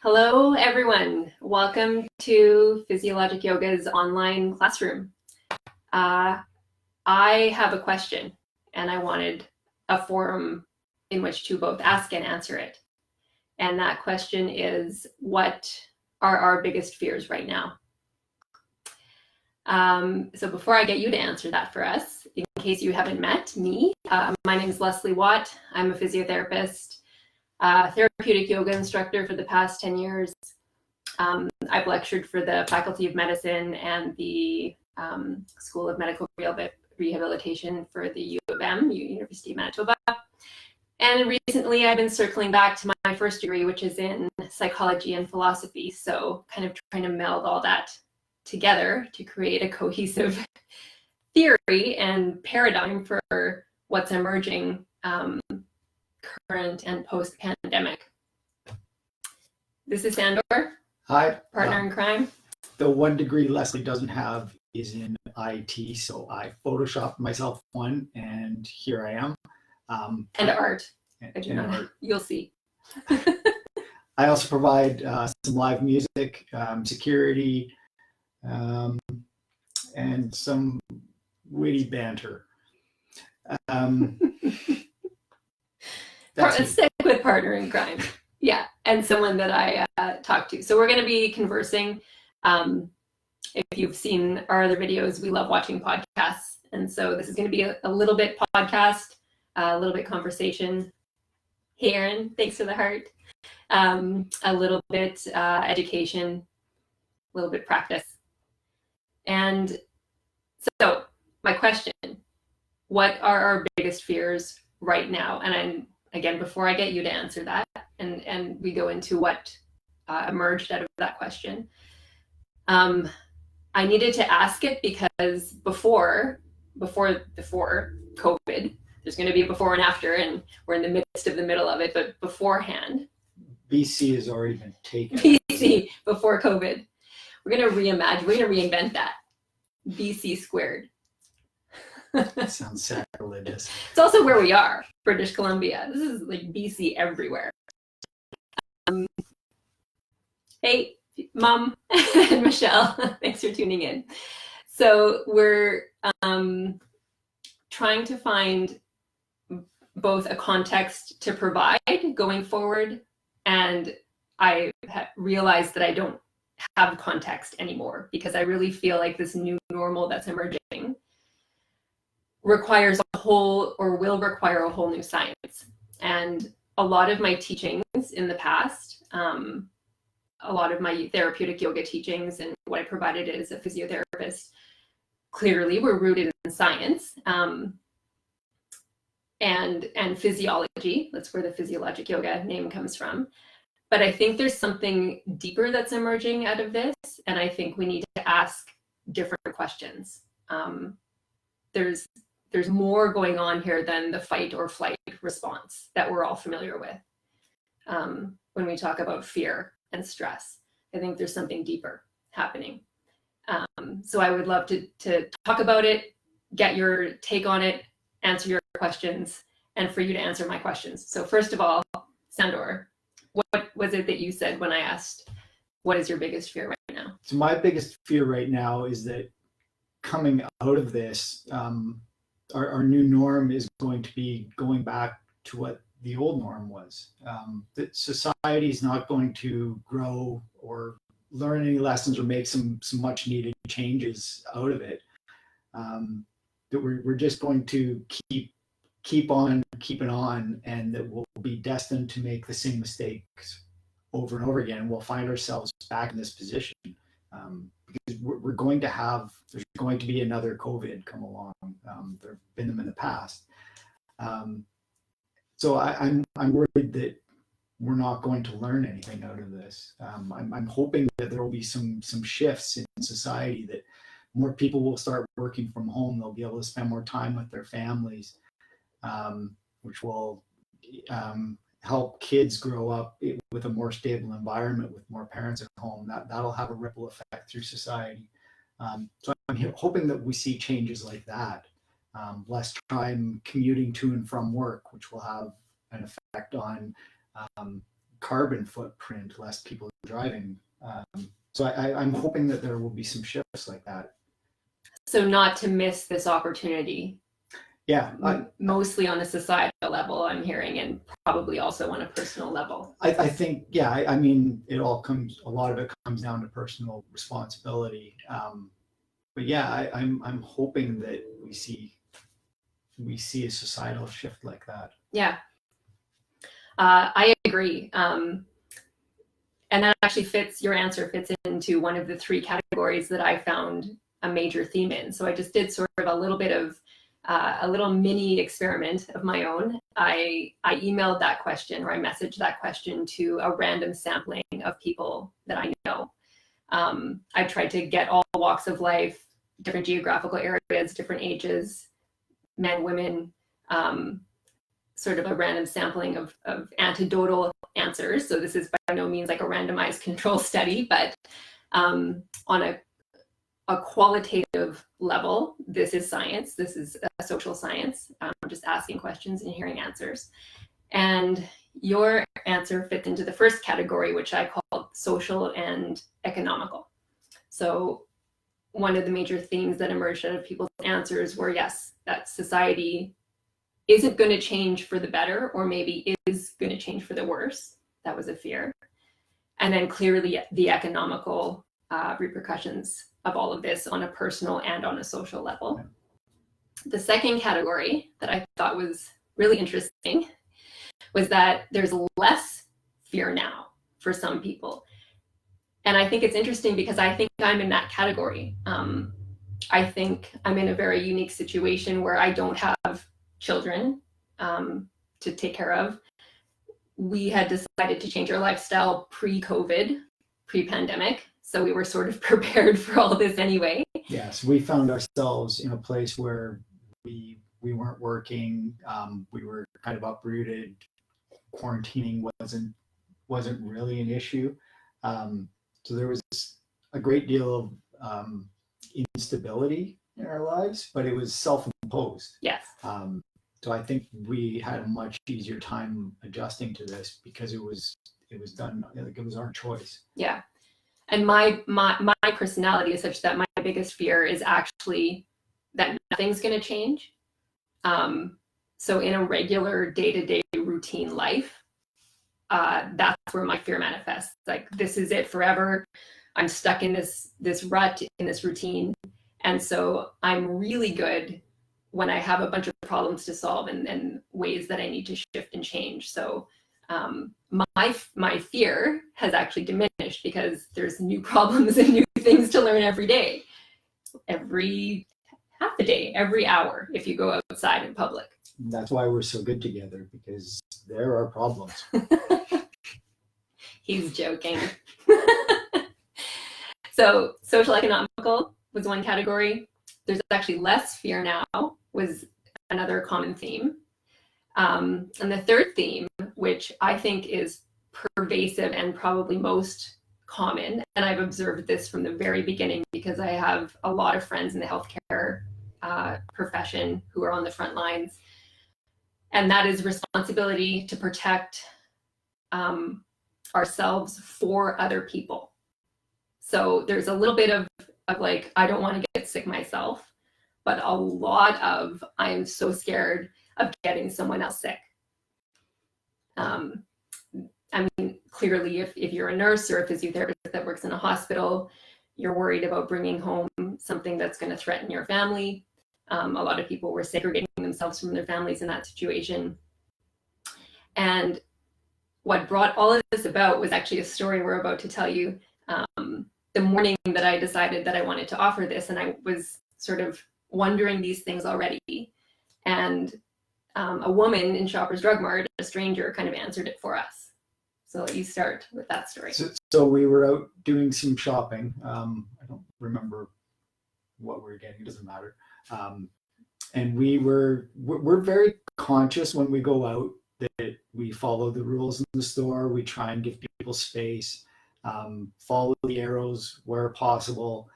Hello, everyone. Welcome to Physiologic Yoga's online classroom. I have a question, and I wanted a forum in which to both ask and answer it. And that question is, what are our biggest fears right now? So before I get you to answer that for us, in case you haven't met me, my name is Leslie Watt. I'm a physiotherapist, therapeutic yoga instructor for the past 10 years. I've lectured for the Faculty of Medicine and the School of Medical Rehabilitation for the U of M, University of Manitoba. And recently I've been circling back to my first degree, which is in psychology and philosophy. So kind of trying to meld all that together to create a cohesive theory and paradigm for what's emerging current and post-pandemic. This is Sandor. Hi. Partner in crime. The one degree Leslie doesn't have is in IT, so I photoshopped myself one, and here I am. And art. And art. You'll see. I also provide some live music, security, and some witty banter. Let's stick with partner in crime. Yeah, and someone that I talk to. So we're going to be conversing. If you've seen our other videos, we love watching podcasts. And so this is going to be a little bit podcast, a little bit conversation. Hey, Aaron, thanks for the heart. A little bit education, a little bit practice. And so my question, what are our biggest fears right now? And again, before I get you to answer that, and we go into what emerged out of that question, I needed to ask it because before COVID, there's going to be a before and after, and we're in the midst of the middle of it, but beforehand. BC has already been taken. BC, before COVID. We're going to reimagine, we're going to reinvent that. BC squared. That sounds sacrilegious. It's also where we are, British Columbia. This is like BC everywhere. Hey, Mom and Michelle, thanks for tuning in. So we're trying to find both a context to provide going forward, and I realized that I don't have context anymore because I really feel like this new normal that's emerging requires will require a whole new science. And a lot of my teachings in the past, a lot of my therapeutic yoga teachings and what I provided as a physiotherapist clearly were rooted in science and physiology. That's where the physiologic yoga name comes from. But I think there's something deeper that's emerging out of this, and I think we need to ask different questions. There's more going on here than the fight or flight response that we're all familiar with when we talk about fear and stress. I think there's something deeper happening. So I would love to talk about it, get your take on it, answer your questions, and for you to answer my questions. So first of all, Sandor, what was it that you said when I asked, what is your biggest fear right now? So my biggest fear right now is that coming out of this, our new norm is going to be going back to what the old norm was. That society is not going to grow or learn any lessons or make some much needed changes out of it. That we're just going to keep on keeping on, and that we'll be destined to make the same mistakes over and over again. And we'll find ourselves back in this position because we're going to there's going to be another COVID come along. There have been them in the past. So I'm worried that we're not going to learn anything out of this. I'm hoping that there will be some shifts in society, that more people will start working from home. They'll be able to spend more time with their families, which will help kids grow up with a more stable environment, with more parents at home. That'll have a ripple effect through society. So I'm hoping that we see changes like that. Less time commuting to and from work, which will have an effect on carbon footprint, less people driving. So I'm hoping that there will be some shifts like that. So not to miss this opportunity. Yeah, mostly on a societal level, I'm hearing, and probably also on a personal level. I think, yeah, I mean, a lot of it comes down to personal responsibility. But yeah, I'm hoping that we see a societal shift like that. Yeah, I agree. And that actually your answer fits into one of the 3 categories that I found a major theme in. So I just did sort of a little bit of a little mini experiment of my own. I emailed that question, or I messaged that question to a random sampling of people that I know. I tried to get all walks of life, different geographical areas, different ages, men, women, sort of a random sampling of anecdotal answers. So this is by no means like a randomized control study, but on a qualitative level, this is science. This is a social science. Just asking questions and hearing answers. And your answer fits into the first category, which I called social and economical. So one of the major themes that emerged out of people's answers were, yes, that society isn't going to change for the better, or maybe is going to change for the worse. That was a fear. And then clearly the economical repercussions of all of this on a personal and on a social level. The second category that I thought was really interesting was that there's less fear now for some people. And I think it's interesting because I think I'm in that category. I think I'm in a very unique situation where I don't have children to take care of. We had decided to change our lifestyle pre-COVID, pre-pandemic. So we were sort of prepared for all this anyway. Yes, we found ourselves in a place where we weren't working. We were kind of uprooted. Quarantining wasn't really an issue. So there was a great deal of instability in our lives, but it was self-imposed. Yes. So I think we had a much easier time adjusting to this because it was done, like it was our choice. Yeah. And my personality is such that my biggest fear is actually that nothing's going to change. So in a regular day-to-day routine life, that's where my fear manifests. Like, this is it forever. I'm stuck in this rut, in this routine. And so I'm really good when I have a bunch of problems to solve and ways that I need to shift and change. So my fear has actually diminished because there's new problems and new things to learn every day, every half a day, every hour, if you go outside in public. That's why we're so good together, because there are problems. He's joking. So social economical was one category. There's actually less fear now was another common theme. And the third theme, which I think is pervasive and probably most common, and I've observed this from the very beginning because I have a lot of friends in the healthcare profession who are on the front lines, and that is responsibility to protect ourselves for other people. So there's a little bit of like, I don't want to get sick myself, but a lot of, I'm so scared of getting someone else sick. I mean, clearly, if you're a nurse or a physiotherapist that works in a hospital, you're worried about bringing home something that's going to threaten your family. A lot of people were segregating themselves from their families in that situation. And what brought all of this about was actually a story we're about to tell you. The morning that I decided that I wanted to offer this, and I was sort of wondering these things already, and a woman in Shoppers Drug Mart, a stranger, kind of answered it for us. So you start with that story. So we were out doing some shopping. I don't remember what we were getting. It doesn't matter. And we're very conscious when we go out that we follow the rules in the store. We try and give people space, follow the arrows where possible,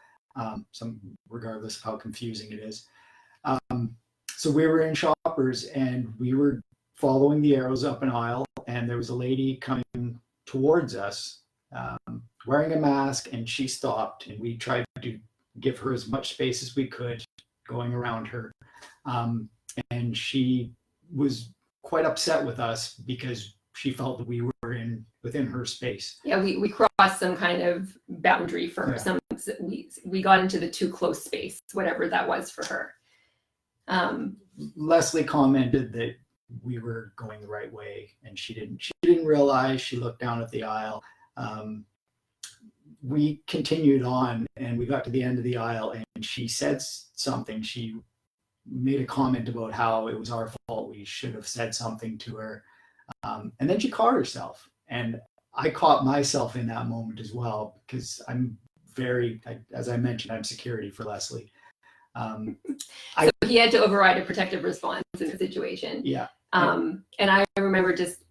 regardless of how confusing it is. So we were in Shoppers and we were following the arrows up an aisle, and there was a lady coming towards us, wearing a mask, and she stopped, and we tried to give her as much space as we could going around her. And she was quite upset with us because she felt that we were within her space. Yeah, we crossed some kind of boundary for her. Yeah. We got into the too close space, whatever that was for her. Leslie commented that we were going the right way, and she didn't realize. She looked down at the aisle. We continued on, and we got to the end of the aisle, and she said something. She made a comment about how it was our fault. We should have said something to her. And then she caught herself. And I caught myself in that moment as well, because I'm as I mentioned, I'm security for Leslie. So he had to override a protective response in the situation. Yeah. And I remember just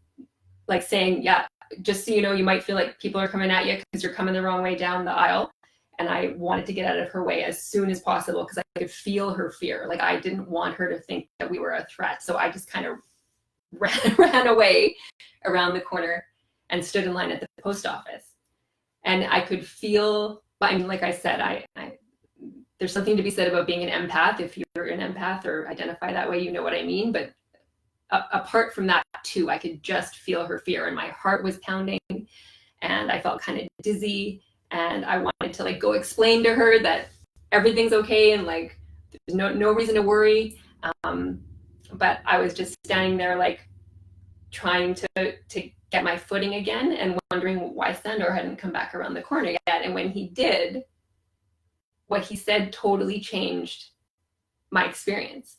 like saying, yeah, just so you know, you might feel like people are coming at you because you're coming the wrong way down the aisle. And I wanted to get out of her way as soon as possible because I could feel her fear. Like I didn't want her to think that we were a threat. So I just kind of ran away around the corner and stood in line at the post office. And I could feel, I mean, like I said, there's something to be said about being an empath. If you're an empath or identify that way, you know what I mean. But apart from that too, I could just feel her fear, and my heart was pounding, and I felt kind of dizzy, and I wanted to like go explain to her that everything's okay and like there's no reason to worry. But I was just standing there like trying to get my footing again and wondering why Sandor hadn't come back around the corner yet. And when he did, what he said totally changed my experience.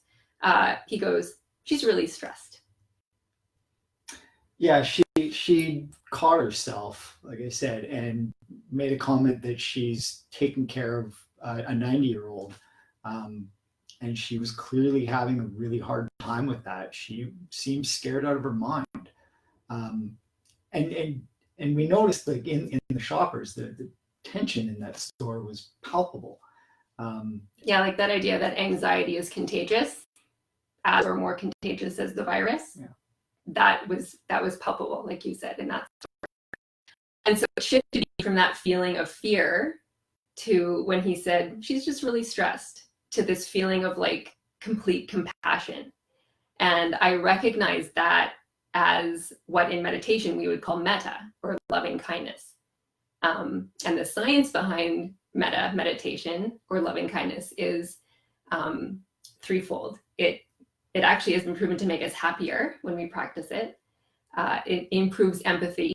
He goes, "She's really stressed." Yeah, she caught herself, like I said, and made a comment that she's taking care of a 90-year-old. And she was clearly having a really hard time with that. She seemed scared out of her mind. And we noticed like in the shoppers, the tension in that store was palpable. Yeah, like that idea that anxiety is contagious, as or more contagious as the virus. Yeah. That was palpable, like you said, in that store. And so it shifted from that feeling of fear to when he said, "She's just really stressed," to this feeling of like complete compassion. And I recognized that as what in meditation we would call metta, or loving kindness. And the science behind meditation or loving kindness is threefold. It actually has been proven to make us happier when we practice it. It improves empathy,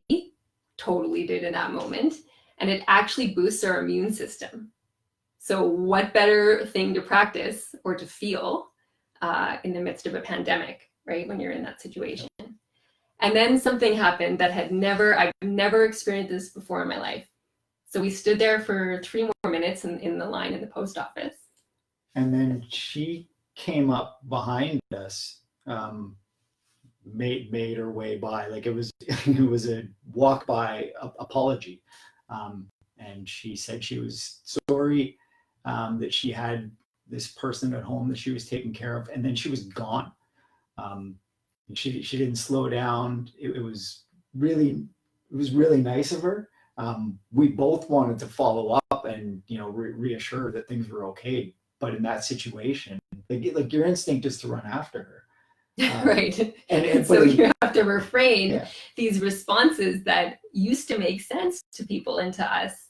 totally did in that moment. And it actually boosts our immune system. So what better thing to practice or to feel in the midst of a pandemic, right? When you're in that situation. And then something happened that I've never experienced this before in my life. So we stood there for 3 more minutes in the line in the post office. And then she came up behind us, made her way by, like it was a walk by apology. And she said she was sorry that she had this person at home that she was taking care of, and then she was gone. She didn't slow down. It was really nice of her. We both wanted to follow up and reassure that things were okay. But in that situation, like your instinct is to run after her. Right. And so you have to refrain these responses that used to make sense to people and to us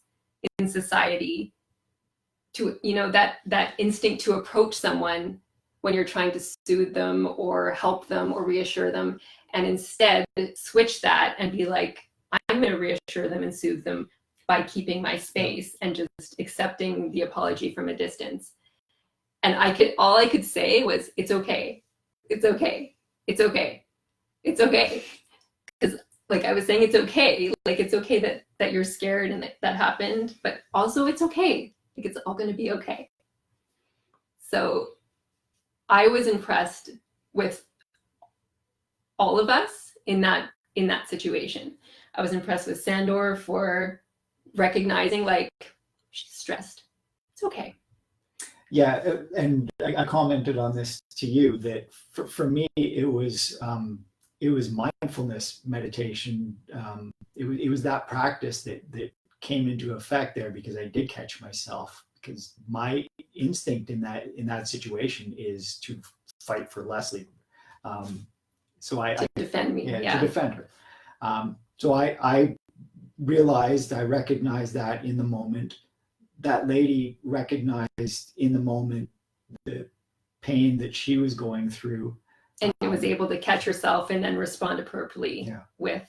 in society, to that instinct to approach someone when you're trying to soothe them or help them or reassure them, and instead switch that and be like, I'm going to reassure them and soothe them by keeping my space and just accepting the apology from a distance. And all I could say was, it's okay. It's okay. It's okay. It's okay. Because like I was saying, it's okay. Like it's okay that you're scared and that happened, but also it's okay. Like it's all going to be okay. So I was impressed with all of us in that situation. I was impressed with Sandor for recognizing like she's stressed. It's okay. Yeah, and I commented on this to you that for me it was it was mindfulness meditation. It was that practice that came into effect there, because I did catch myself, because my instinct in that situation is to fight for Leslie. So I to defend me. to defend her. So I realized, I recognized that in the moment. That lady recognized in the moment the pain that she was going through. And was able to catch herself and then respond appropriately with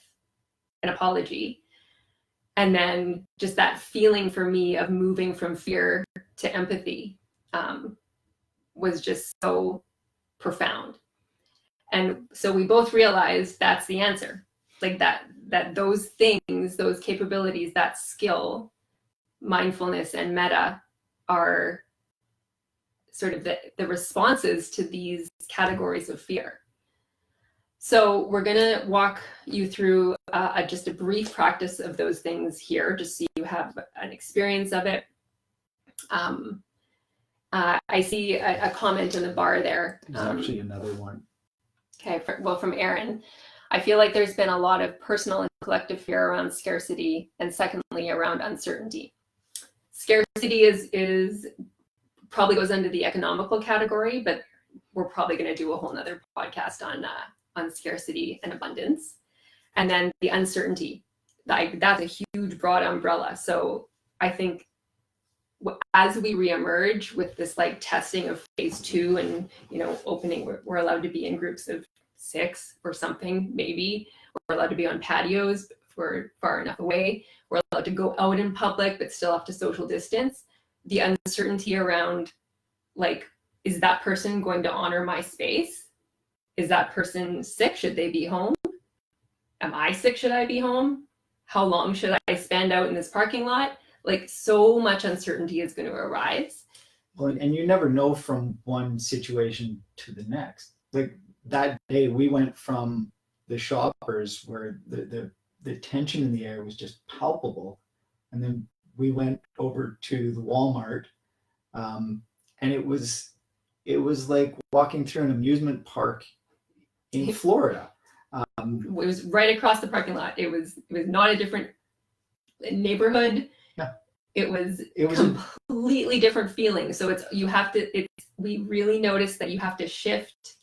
an apology. And then just that feeling for me of moving from fear to empathy was just so profound. And so we both realized that's the answer. Like that those things, those capabilities, that skill, mindfulness and metta, are sort of the responses to these categories of fear. So we're going to walk you through just a brief practice of those things here, just so you have an experience of it. I see a comment in the bar there. There's actually another one. Okay, from Aaron. I feel like there's been a lot of personal and collective fear around scarcity, and secondly, around uncertainty. Scarcity is probably goes under the economical category, but we're probably going to do a whole nother podcast on scarcity and abundance. And then the uncertainty, that's a huge broad umbrella. So I think as we reemerge with this like testing of phase 2 and, opening, we're allowed to be in groups of 6 or something, maybe. We're allowed to be on patios if we're far enough away. We're allowed to go out in public, but still have to social distance. The uncertainty around, like, is that person going to honor my space? Is that person sick? Should they be home? Am I sick? Should I be home? How long should I spend out in this parking lot? Like, so much uncertainty is going to arise. Well, and you never know from one situation to the next. Like that day, we went from the Shoppers where the tension in the air was just palpable, and then we went over to the Walmart, and it was like walking through an amusement park in Florida. It was right across the parking lot. It was not a different neighborhood. Yeah. It was completely different feeling. So we really noticed that you have to shift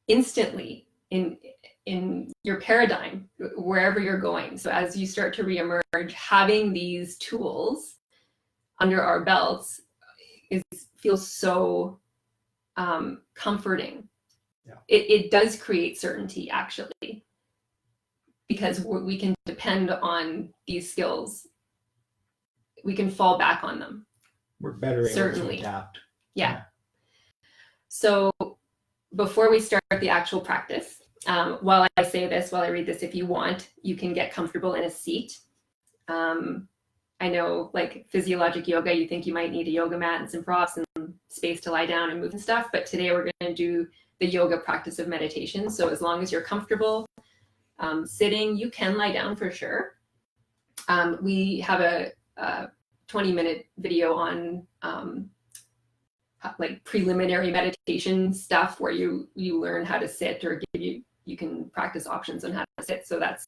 instantly in your paradigm wherever you're going. So as you start to reemerge, having these tools under our belts feels so comforting. Yeah. It does create certainty, actually, because we can depend on these skills. We can fall back on them. We're better able to Certainly. adapt. Yeah. So before we start the actual practice, while I read this, if you want, you can get comfortable in a seat. I know, like physiologic yoga, you think you might need a yoga mat and some props and space to lie down and move and stuff. But today we're going to do the yoga practice of meditation. So as long as you're comfortable sitting, you can lie down for sure. We have a 20-minute video on like preliminary meditation stuff where you learn how to sit, or you can practice options on how to sit. So that's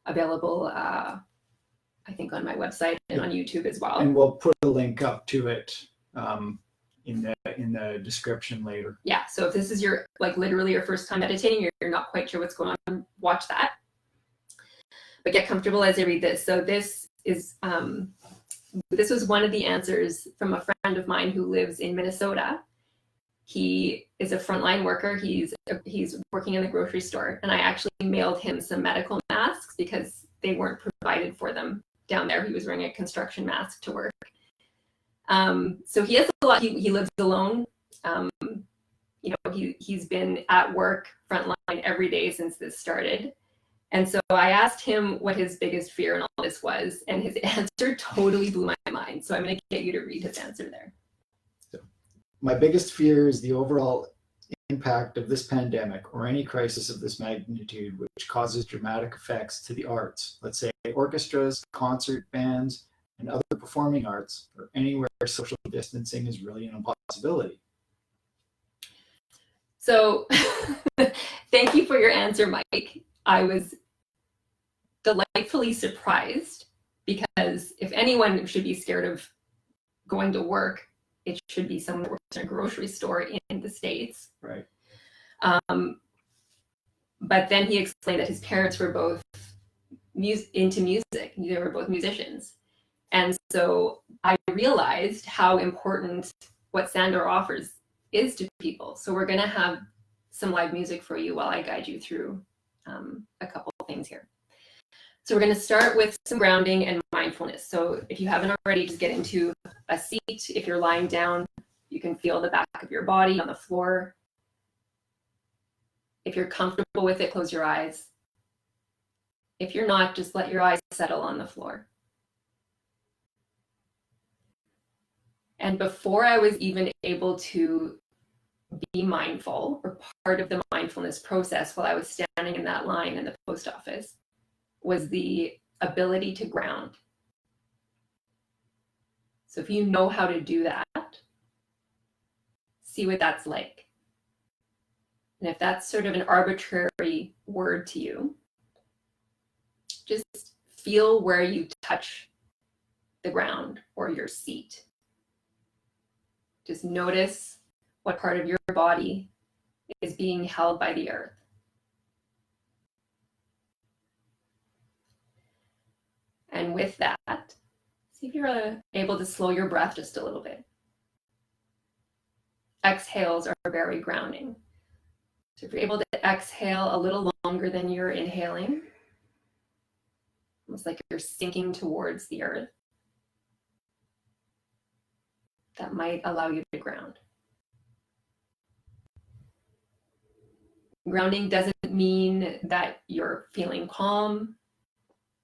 available, I think, on my website and on YouTube as well. And we'll put a link up to it in the description later. Yeah. So if this is literally your first time meditating, you're not quite sure what's going on, watch that. But get comfortable as I read this. So this was one of the answers from a friend of mine who lives in Minnesota. He is a frontline worker. He's working in the grocery store, and I actually mailed him some medical masks because they weren't provided for them down there. He was wearing a construction mask to work. So he has a lot. He lives alone. He's been at work frontline every day since this started. And so I asked him what his biggest fear in all this was, and his answer totally blew my mind. So I'm going to get you to read his answer there. So, my biggest fear is the overall impact of this pandemic or any crisis of this magnitude, which causes dramatic effects to the arts, let's say orchestras, concert bands, and other performing arts, or anywhere social distancing is really an impossibility. So thank you for your answer, Mike. I was delightfully surprised, because if anyone should be scared of going to work, it should be someone who works in a grocery store in the States. Right. But then he explained that his parents were both into music. They were both musicians. And so I realized how important what Sandor offers is to people. So we're going to have some live music for you while I guide you through a couple of things here. So we're going to start with some grounding and mindfulness. So if you haven't already, just get into a seat. If you're lying down, you can feel the back of your body on the floor. If you're comfortable with it, close your eyes. If you're not, just let your eyes settle on the floor. And before I was even able to be mindful, or part of the mindfulness process while I was standing in that line in the post office, was the ability to ground. So if you know how to do that, see what that's like. And if that's sort of an arbitrary word to you, just feel where you touch the ground or your seat. Just notice what part of your body is being held by the earth. And with that, see if you're able to slow your breath just a little bit. Exhales are very grounding. So if you're able to exhale a little longer than you're inhaling, almost like you're sinking towards the earth, that might allow you to ground. Grounding doesn't mean that you're feeling calm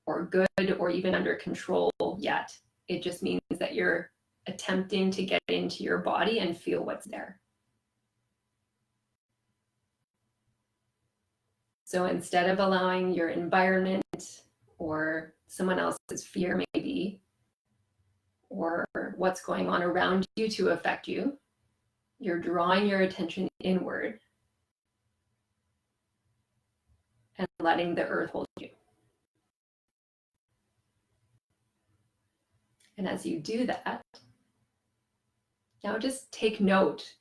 or good or even under control yet. It just means that you're attempting to get into your body and feel what's there. So instead of allowing your environment or someone else's fear maybe, or what's going on around you to affect you, you're drawing your attention inward and letting the earth hold you. And as you do that, now just take note.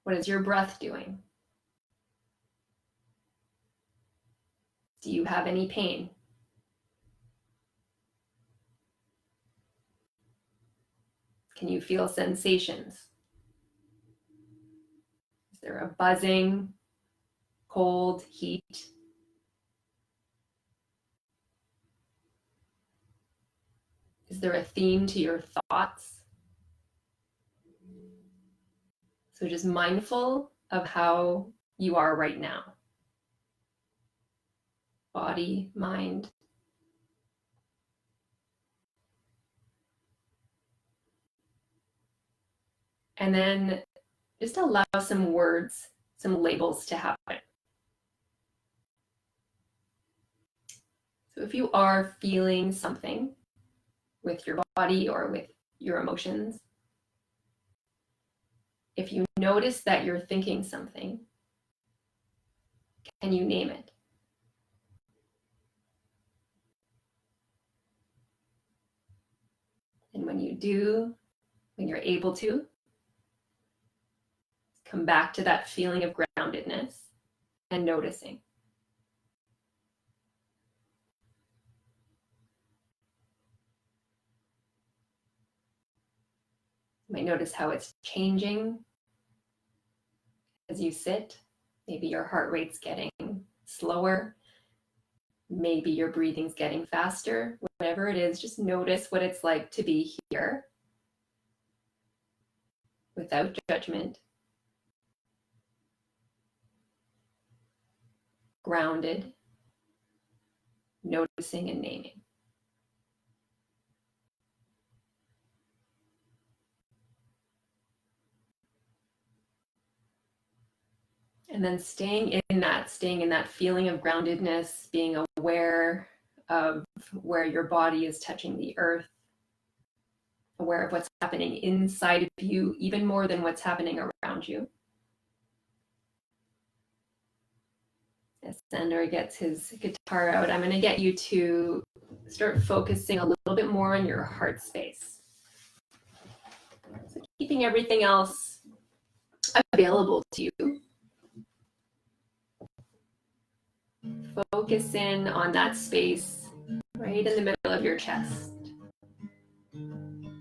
What is your breath doing? Do you have any pain? Can you feel sensations? Is there a buzzing, cold, heat? Is there a theme to your thoughts? So just mindful of how you are right now. Body, mind. And then just allow some words, some labels to happen. So if you are feeling something with your body or with your emotions, if you notice that you're thinking something, can you name it? And when you do, when you're able to, come back to that feeling of groundedness and noticing. You might notice how it's changing as you sit. Maybe your heart rate's getting slower. Maybe your breathing's getting faster. Whatever it is, just notice what it's like to be here without judgment, grounded, noticing and naming. And then staying in that feeling of groundedness, being aware of where your body is touching the earth, aware of what's happening inside of you, even more than what's happening around you. As Sandor gets his guitar out, I'm going to get you to start focusing a little bit more on your heart space. So keeping everything else available to you. Focus in on that space right in the middle of your chest. You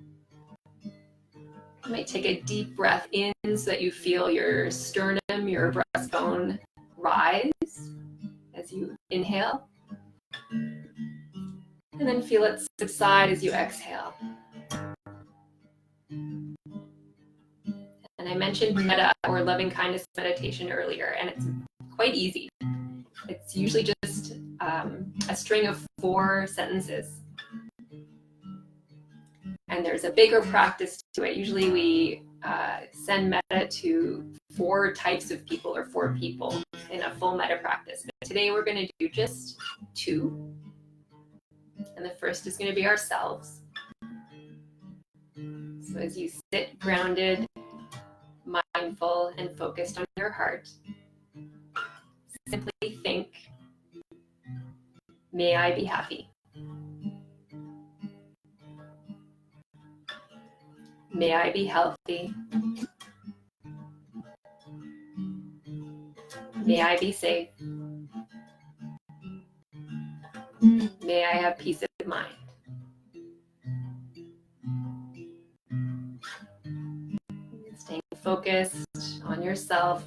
might take a deep breath in so that you feel your sternum, your breastbone rise as you inhale. And then feel it subside as you exhale. And I mentioned metta or loving kindness meditation earlier, and it's quite easy. It's usually just a string of 4 sentences. And there's a bigger practice to it. Usually we send metta to 4 types of people or 4 people in a full metta practice. But today we're going to do just 2. And the first is going to be ourselves. So as you sit grounded, mindful, and focused on your heart, simply think, may I be happy. May I be healthy. May I be safe. May I have peace of mind. Staying focused on yourself.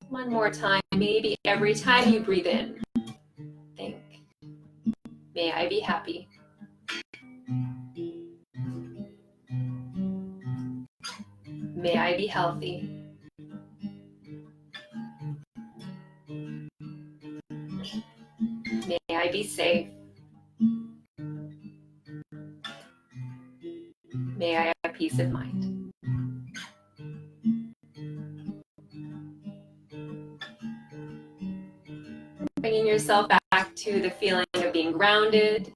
One more time, maybe every time you breathe in, think, may I be happy. May I be healthy. May I be safe. May I have peace of mind. Bringing yourself back to the feeling of being grounded,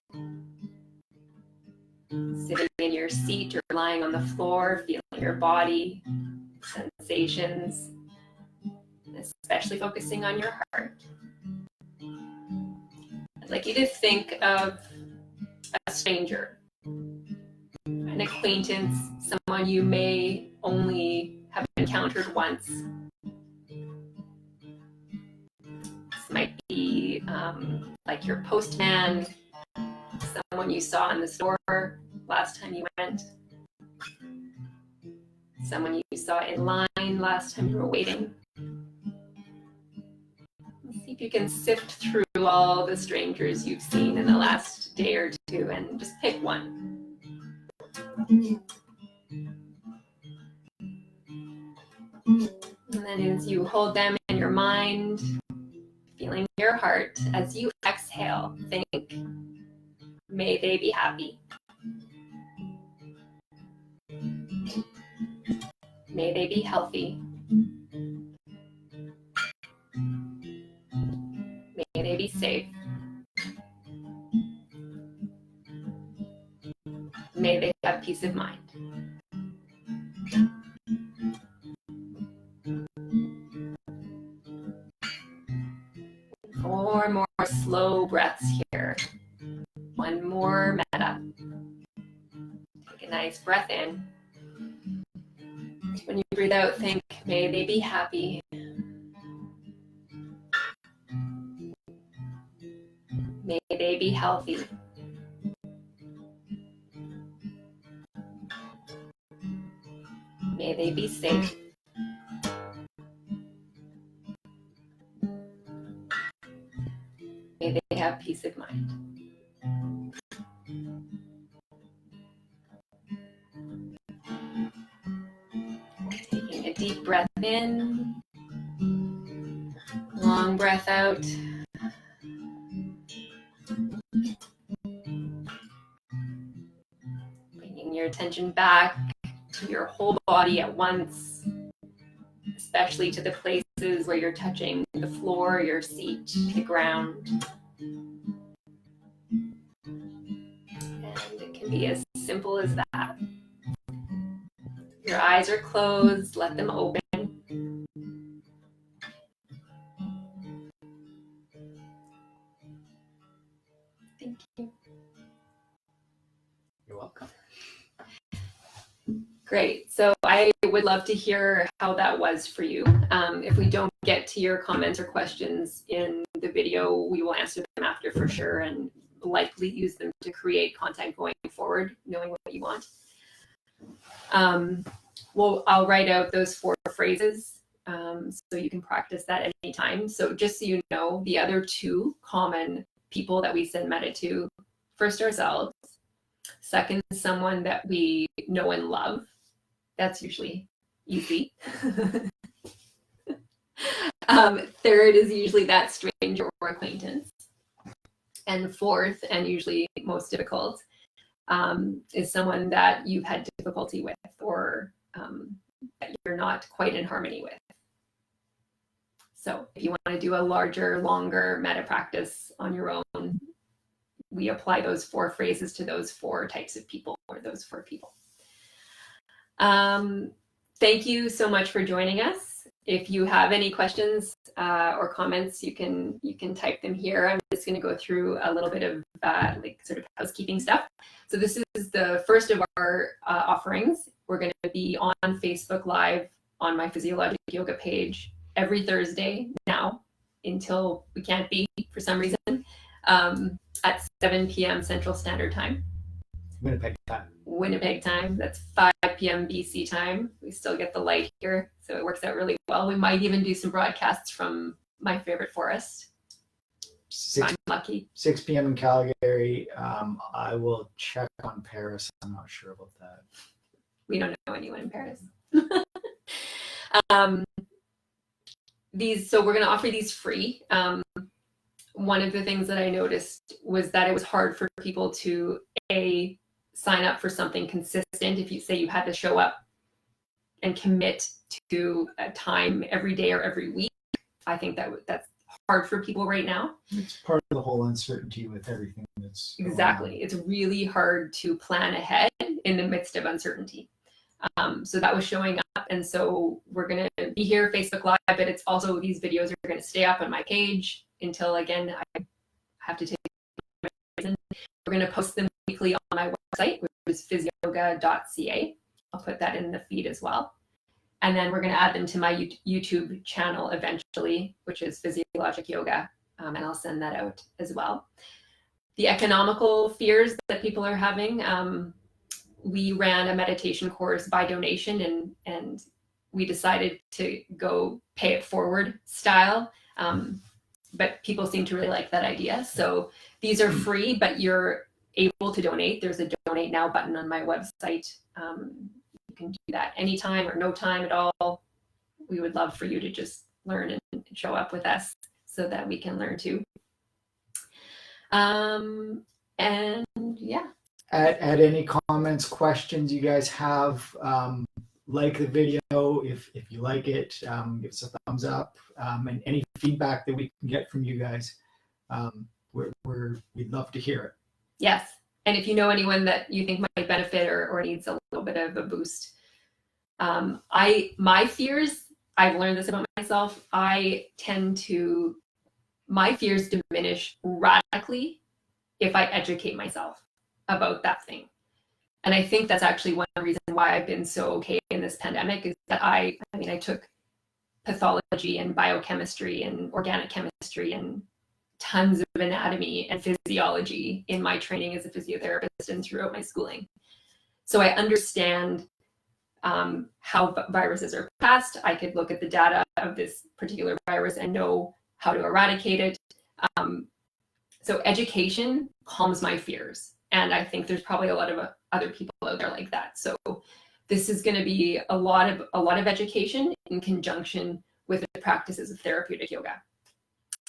sitting in your seat or lying on the floor, feeling your body, sensations, especially focusing on your heart. I'd like you to think of a stranger, an acquaintance, someone you may only have encountered once. This might be like your postman, someone you saw in the store last time you went, someone you saw in line last time you were waiting. See if you can sift through all the strangers you've seen in the last day or 2 and just pick one. And then as you hold them in your mind, feeling your heart, as you exhale, think, may they be happy. May they be healthy. May they be safe. May they have peace of mind. Four more slow breaths here. One more metta. Take a nice breath in. When you breathe out, think, may they be happy. May they be healthy. May they be safe. May they have peace of mind. Taking a deep breath in, long breath out. Bringing your attention back to your whole body at once, especially to the places where you're touching the floor, your seat, the ground. And it can be as simple as that. Your eyes are closed, let them open. Thank you. You're welcome. Great. So I would love to hear how that was for you. If we don't get to your comments or questions in the video, we will answer them after for sure, and likely use them to create content going forward, knowing what you want. Well, I'll write out those 4 phrases so you can practice that at any time. So just so you know, the other 2 common people that we send meta to, first ourselves, second someone that we know and love. That's usually easy. Third is usually that stranger or acquaintance. And fourth, and usually most difficult, is someone that you've had difficulty with, or that you're not quite in harmony with. So if you want to do a larger, longer meta practice on your own, we apply those 4 phrases to those 4 types of people, or those 4 people. Thank you so much for joining us. If you have any questions or comments, you can type them here. I'm just going to go through a little bit of like sort of housekeeping stuff. So this is the first of our offerings. We're going to be on Facebook Live on my Physiologic Yoga page every Thursday now until we can't be for some reason, at 7 p.m. Central Standard Time. Winnipeg time. That's 5 p.m. BC time. We still get the light here, so it works out really well. We might even do some broadcasts from my favorite forest. I'm lucky. 6 p.m. in Calgary. I will check on Paris. I'm not sure about that. We don't know anyone in Paris. So we're going to offer these free. One of the things that I noticed was that it was hard for people to sign up for something consistent. If you say you had to show up and commit to a time every day or every week, I think that's hard for people right now. It's part of the whole uncertainty with everything that's exactly. It's really hard to plan ahead in the midst of uncertainty. So that was showing up, and so we're going to be here Facebook Live, but it's also these videos are going to stay up on my page until, again, I have to take my reason. We're going to post them weekly on my website, which is physioyoga.ca. I'll put that in the feed as well. And then we're going to add them to my YouTube channel eventually, which is Physiologic Yoga, and I'll send that out as well. The economical fears that people are having, we ran a meditation course by donation, and we decided to go pay it forward style. But people seem to really like that idea. So these are free, but you're able to donate. There's a donate now button on my website. You can do that anytime or no time at all. We would love for you to just learn and show up with us so that we can learn too. And yeah. Add any comments, questions you guys have. Like the video if you like it, give us a thumbs up, and any feedback that we can get from you guys, we'd love to hear it. Yes, and if you know anyone that you think might benefit or needs a little bit of a boost, my fears, I've learned this about myself. My fears diminish radically if I educate myself about that thing. And I think that's actually one reason why I've been so okay in this pandemic, is that I took pathology and biochemistry and organic chemistry and tons of anatomy and physiology in my training as a physiotherapist and throughout my schooling. So I understand how viruses are passed. I could look at the data of this particular virus and know how to eradicate it. So education calms my fears. And I think there's probably a lot of other people out there like that. So this is going to be a lot of education in conjunction with the practices of therapeutic yoga.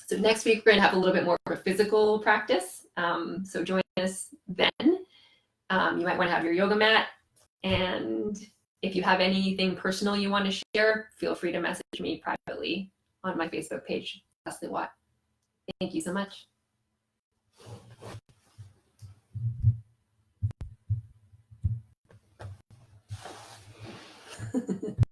So next week, we're going to have a little bit more of a physical practice. So join us then. You might want to have your yoga mat. And if you have anything personal you want to share, feel free to message me privately on my Facebook page, Leslie Watt. Thank you so much.